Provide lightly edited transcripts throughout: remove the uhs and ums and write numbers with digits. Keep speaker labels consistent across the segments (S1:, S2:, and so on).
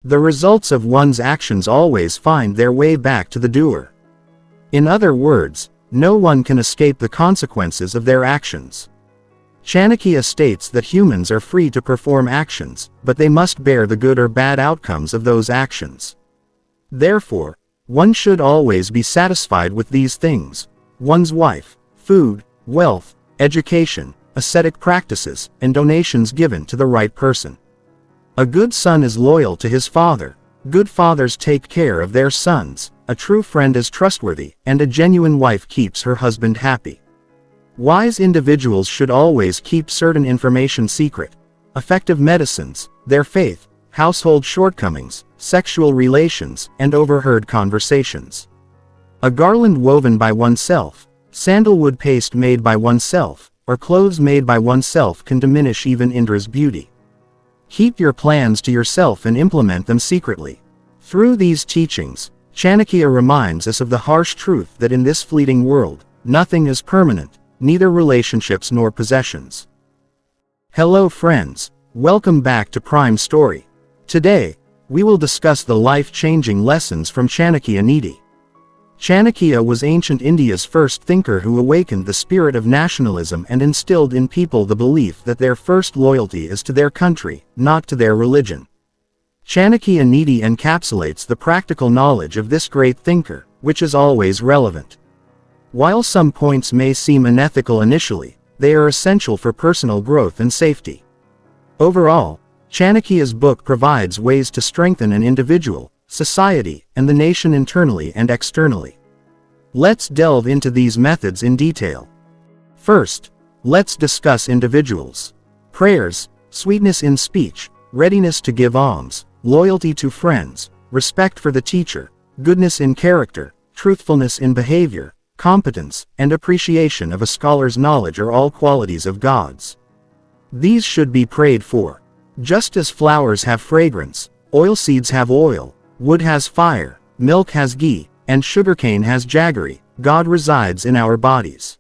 S1: The results of one's actions always find their way back to the doer. In other words, no one can escape the consequences of their actions. Chanakya states that humans are free to perform actions, but they must bear the good or bad outcomes of those actions. Therefore, one should always be satisfied with these things: one's wife, food, wealth, education, ascetic practices, and donations given to the right person. A good son is loyal to his father. Good fathers take care of their sons. A true friend is trustworthy, and a genuine wife keeps her husband happy. Wise individuals should always keep certain information secret: effective medicines, their faith, household shortcomings, sexual relations, and overheard conversations. A garland woven by oneself, sandalwood paste made by oneself, or clothes made by oneself can diminish even Indra's beauty. Keep your plans to yourself and implement them secretly. Through these teachings, Chanakya reminds us of the harsh truth that in this fleeting world, nothing is permanent, neither relationships nor possessions. Hello friends, welcome back to Prime Story. Today, we will discuss the life-changing lessons from Chanakya Niti. Chanakya was ancient India's first thinker who awakened the spirit of nationalism and instilled in people the belief that their first loyalty is to their country, not to their religion. Chanakya Niti encapsulates the practical knowledge of this great thinker, which is always relevant. While some points may seem unethical initially, they are essential for personal growth and safety. Overall, Chanakya's book provides ways to strengthen an individual, society, and the nation internally and externally. Let's delve into these methods in detail. First, let's discuss individuals. Prayers, sweetness in speech, readiness to give alms, loyalty to friends, respect for the teacher, goodness in character, truthfulness in behavior, competence, and appreciation of a scholar's knowledge are all qualities of God's. These should be prayed for. Just as flowers have fragrance, oilseeds have oil, wood has fire, milk has ghee, and sugarcane has jaggery, God resides in our bodies.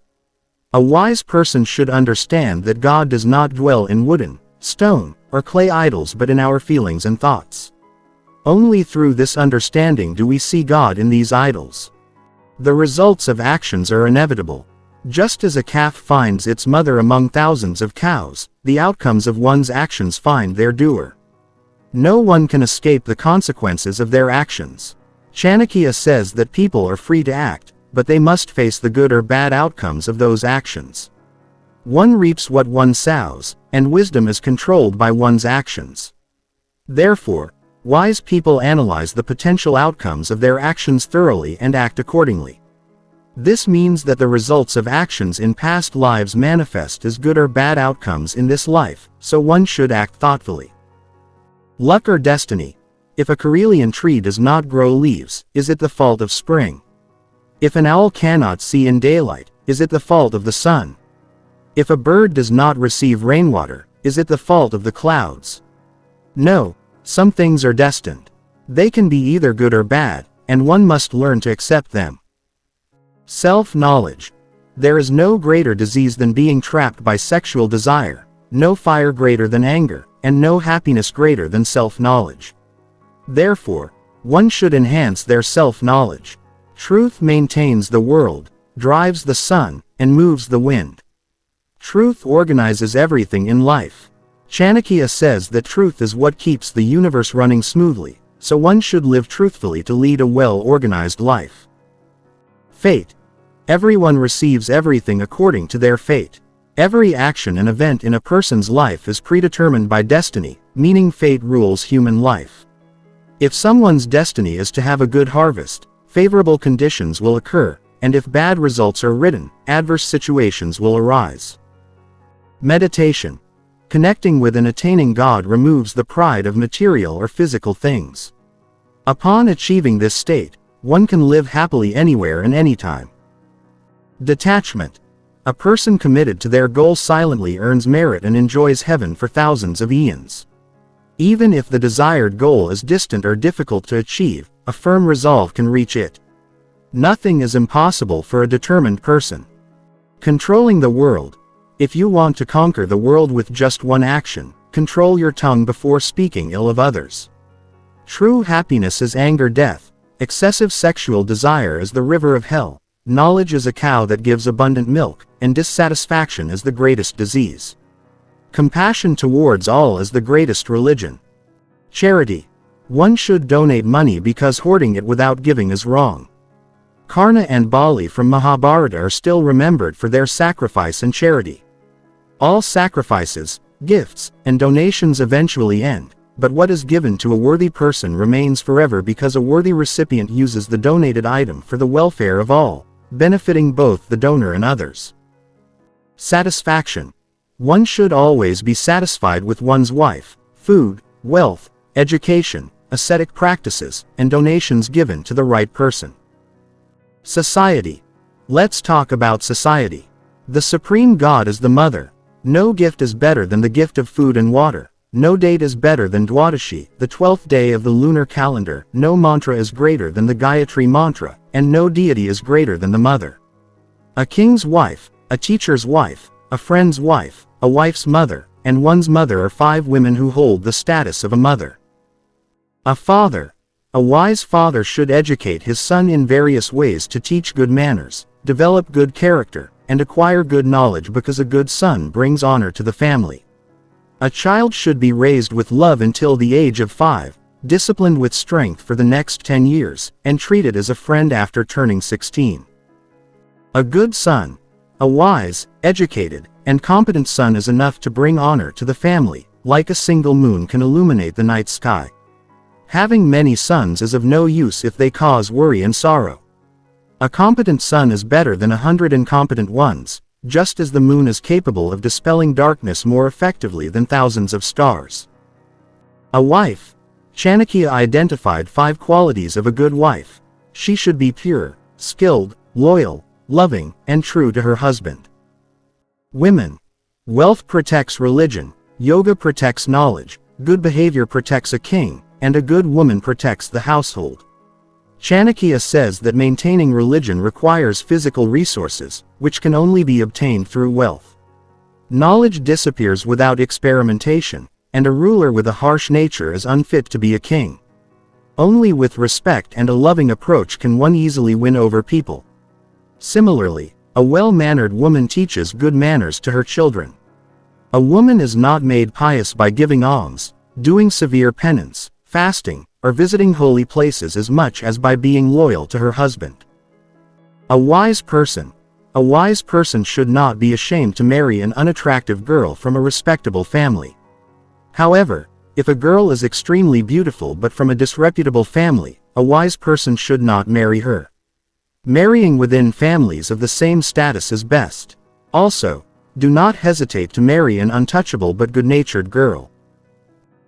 S1: A wise person should understand that God does not dwell in wooden, stone, or clay idols but in our feelings and thoughts. Only through this understanding do we see God in these idols. The results of actions are inevitable. Just as a calf finds its mother among thousands of cows, the outcomes of one's actions find their doer. No one can escape the consequences of their actions. Chanakya says that people are free to act, but they must face the good or bad outcomes of those actions. One reaps what one sows, and wisdom is controlled by one's actions. Therefore, wise people analyze the potential outcomes of their actions thoroughly and act accordingly. This means that the results of actions in past lives manifest as good or bad outcomes in this life, so one should act thoughtfully. Luck or destiny. If a Karelian tree does not grow leaves, is it the fault of spring? If an owl cannot see in daylight, is it the fault of the sun? If a bird does not receive rainwater, is it the fault of the clouds? No, some things are destined. They can be either good or bad, and one must learn to accept them. Self-knowledge. There is no greater disease than being trapped by sexual desire, no fire greater than anger, and no happiness greater than self-knowledge. Therefore, one should enhance their self-knowledge. Truth maintains the world, drives the sun, and moves the wind. Truth organizes everything in life. Chanakya says that truth is what keeps the universe running smoothly, so one should live truthfully to lead a well-organized life. Fate. Everyone receives everything according to their fate. Every action and event in a person's life is predetermined by destiny, meaning fate rules human life. If someone's destiny is to have a good harvest, favorable conditions will occur, and if bad results are written, adverse situations will arise. Meditation. Connecting with and attaining God removes the pride of material or physical things. Upon achieving this state, one can live happily anywhere and anytime. Detachment. A person committed to their goal silently earns merit and enjoys heaven for thousands of eons. Even if the desired goal is distant or difficult to achieve, a firm resolve can reach it. Nothing is impossible for a determined person. Controlling the world. If you want to conquer the world with just one action, control your tongue before speaking ill of others. True happiness is anger death. Excessive sexual desire is the river of hell. Knowledge is a cow that gives abundant milk, and dissatisfaction is the greatest disease. Compassion towards all is the greatest religion. Charity. One should donate money because hoarding it without giving is wrong. Karna and Bali from Mahabharata are still remembered for their sacrifice and charity. All sacrifices, gifts, and donations eventually end, but what is given to a worthy person remains forever because a worthy recipient uses the donated item for the welfare of all, benefiting both the donor and others. Satisfaction. One should always be satisfied with one's wife, food, wealth, education, ascetic practices, and donations given to the right person. Society. Let's talk about society. The supreme God is the mother. No gift is better than the gift of food and water. No date is better than Dwadashi, the 12th day of the lunar calendar. No mantra is greater than the Gayatri mantra, and no deity is greater than the mother. A king's wife, a teacher's wife, a friend's wife, a wife's mother, and one's mother are 5 women who hold the status of a mother. A father. A wise father should educate his son in various ways to teach good manners, develop good character, and acquire good knowledge because a good son brings honor to the family. A child should be raised with love until the age of 5, disciplined with strength for the next 10 years, and treated as a friend after turning 16. A good son. A wise, educated, and competent son is enough to bring honor to the family, like a single moon can illuminate the night sky. Having many sons is of no use if they cause worry and sorrow. A competent son is better than 100 incompetent ones, just as the moon is capable of dispelling darkness more effectively than thousands of stars. A wife. Chanakya identified 5 qualities of a good wife. She should be pure, skilled, loyal, loving, and true to her husband. Women. Wealth protects religion, yoga protects knowledge, good behavior protects a king, and a good woman protects the household. Chanakya says that maintaining religion requires physical resources, which can only be obtained through wealth. Knowledge disappears without experimentation, and a ruler with a harsh nature is unfit to be a king. Only with respect and a loving approach can one easily win over people. Similarly, a well-mannered woman teaches good manners to her children. A woman is not made pious by giving alms, doing severe penance, fasting, or visiting holy places as much as by being loyal to her husband. A wise person. A wise person should not be ashamed to marry an unattractive girl from a respectable family. However, if a girl is extremely beautiful but from a disreputable family, a wise person should not marry her. Marrying within families of the same status is best. Also, do not hesitate to marry an untouchable but good-natured girl.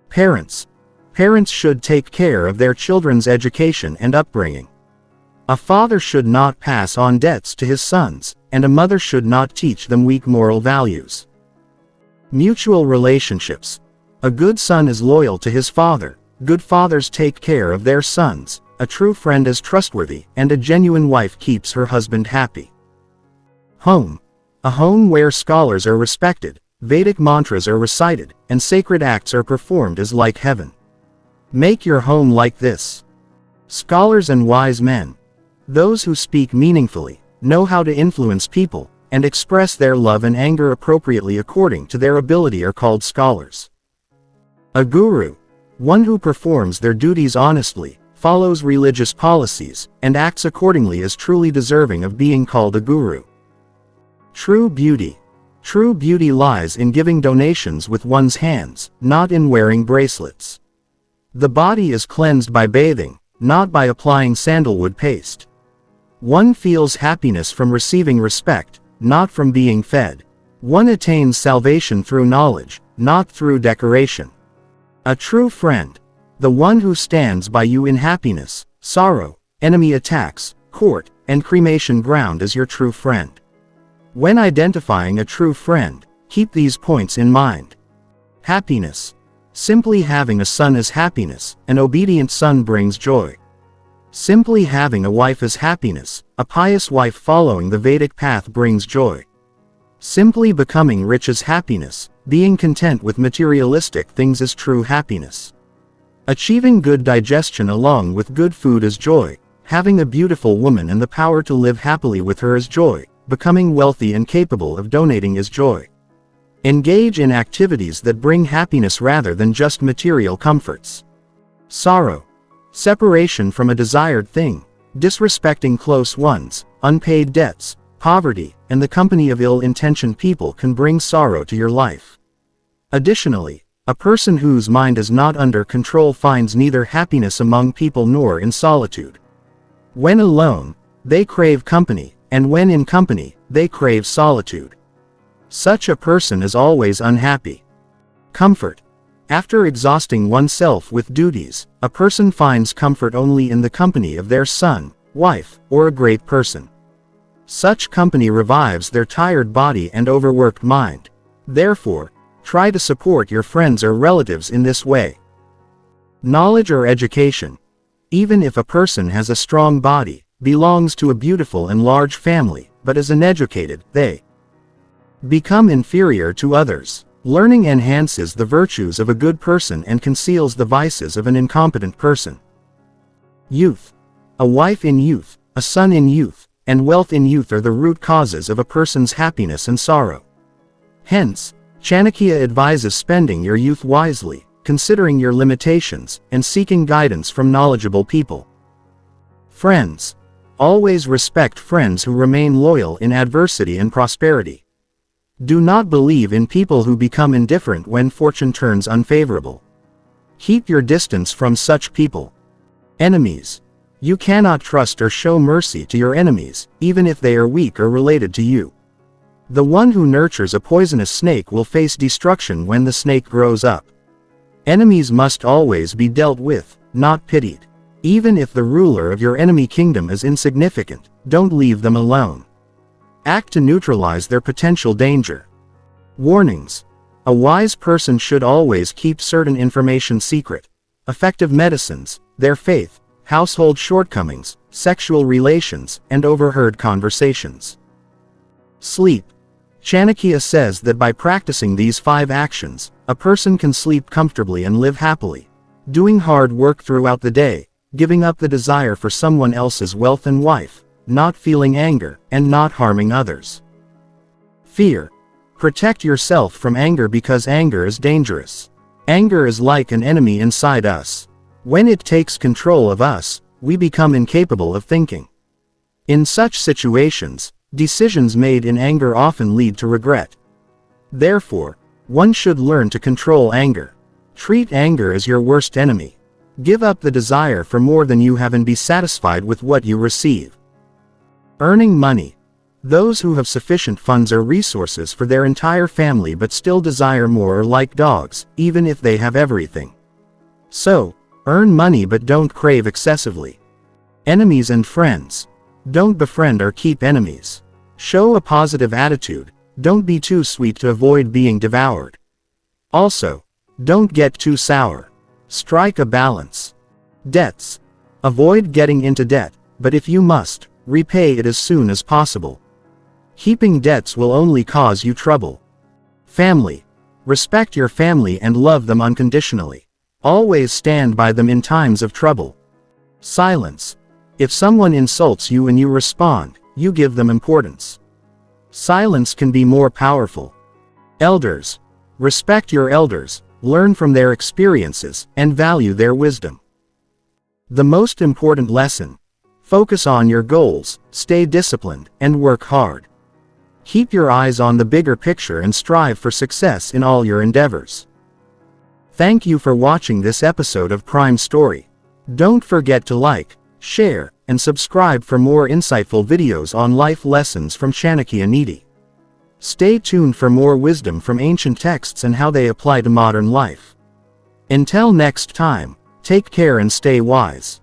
S1: Parents. Parents should take care of their children's education and upbringing. A father should not pass on debts to his sons, and a mother should not teach them weak moral values. Mutual relationships. A good son is loyal to his father, good fathers take care of their sons, a true friend is trustworthy, and a genuine wife keeps her husband happy. Home. A home where scholars are respected, Vedic mantras are recited, and sacred acts are performed is like heaven. Make your home like this. Scholars and wise men. Those who speak meaningfully, know how to influence people, and express their love and anger appropriately according to their ability are called scholars. A guru. One who performs their duties honestly, follows religious policies, and acts accordingly is truly deserving of being called a guru. True beauty. True beauty lies in giving donations with one's hands, not in wearing bracelets. The body is cleansed by bathing, not by applying sandalwood paste. One feels happiness from receiving respect, not from being fed. One attains salvation through knowledge, not through decoration. A true friend. The one who stands by you in happiness, sorrow, enemy attacks, court, and cremation ground is your true friend. When identifying a true friend, keep these points in mind. Happiness. Simply having a son is happiness, an obedient son brings joy. Simply having a wife is happiness, a pious wife following the Vedic path brings joy. Simply becoming rich is happiness, being content with materialistic things is true happiness. Achieving good digestion along with good food is joy. Having a beautiful woman and the power to live happily with her is joy. Becoming wealthy and capable of donating is joy. Engage in activities that bring happiness rather than just material comforts. Sorrow. Separation from a desired thing, disrespecting close ones, unpaid debts, poverty, and the company of ill-intentioned people can bring sorrow to your life. Additionally, a person whose mind is not under control finds neither happiness among people nor in solitude. When alone, they crave company, and when in company, they crave solitude. Such a person is always unhappy. Comfort. After exhausting oneself with duties, a person finds comfort only in the company of their son, wife, or a great person. Such company revives their tired body and overworked mind. Therefore, try to support your friends or relatives in this way. Knowledge or education. Even if a person has a strong body, belongs to a beautiful and large family, but is uneducated, they become inferior to others. Learning enhances the virtues of a good person and conceals the vices of an incompetent person. Youth. A wife in youth, a son in youth, and wealth in youth are the root causes of a person's happiness and sorrow. Hence, Chanakya advises spending your youth wisely, considering your limitations, and seeking guidance from knowledgeable people. Friends. Always respect friends who remain loyal in adversity and prosperity. Do not believe in people who become indifferent when fortune turns unfavorable. Keep your distance from such people. Enemies. You cannot trust or show mercy to your enemies, even if they are weak or related to you. The one who nurtures a poisonous snake will face destruction when the snake grows up. Enemies must always be dealt with, not pitied. Even if the ruler of your enemy kingdom is insignificant, don't leave them alone. Act to neutralize their potential danger. Warnings. A wise person should always keep certain information secret. Effective medicines, their faith, household shortcomings, sexual relations, and overheard conversations. Sleep. Chanakya says that by practicing these 5 actions, a person can sleep comfortably and live happily. Doing hard work throughout the day, giving up the desire for someone else's wealth and wife, not feeling anger, and not harming others. Fear. Protect yourself from anger because anger is dangerous. Anger is like an enemy inside us. When it takes control of us, we become incapable of thinking. In such situations, decisions made in anger often lead to regret. Therefore, one should learn to control anger. Treat anger as your worst enemy. Give up the desire for more than you have and be satisfied with what you receive. Earning money. Those who have sufficient funds or resources for their entire family but still desire more are like dogs, even if they have everything. So, earn money but don't crave excessively. Enemies and friends. Don't befriend or keep enemies. Show a positive attitude, don't be too sweet to avoid being devoured. Also, don't get too sour. Strike a balance. Debts. Avoid getting into debt, but if you must, repay it as soon as possible. Keeping debts will only cause you trouble. Family. Respect your family and love them unconditionally. Always stand by them in times of trouble. Silence. If someone insults you and you respond, you give them importance. Silence can be more powerful. Elders. Respect your elders, learn from their experiences, and value their wisdom. The most important lesson. Focus on your goals, stay disciplined, and work hard. Keep your eyes on the bigger picture and strive for success in all your endeavors. Thank you for watching this episode of Prime Story. Don't forget to like, share, and subscribe for more insightful videos on life lessons from Chanakya Niti. Stay tuned for more wisdom from ancient texts and how they apply to modern life. Until next time, take care and stay wise.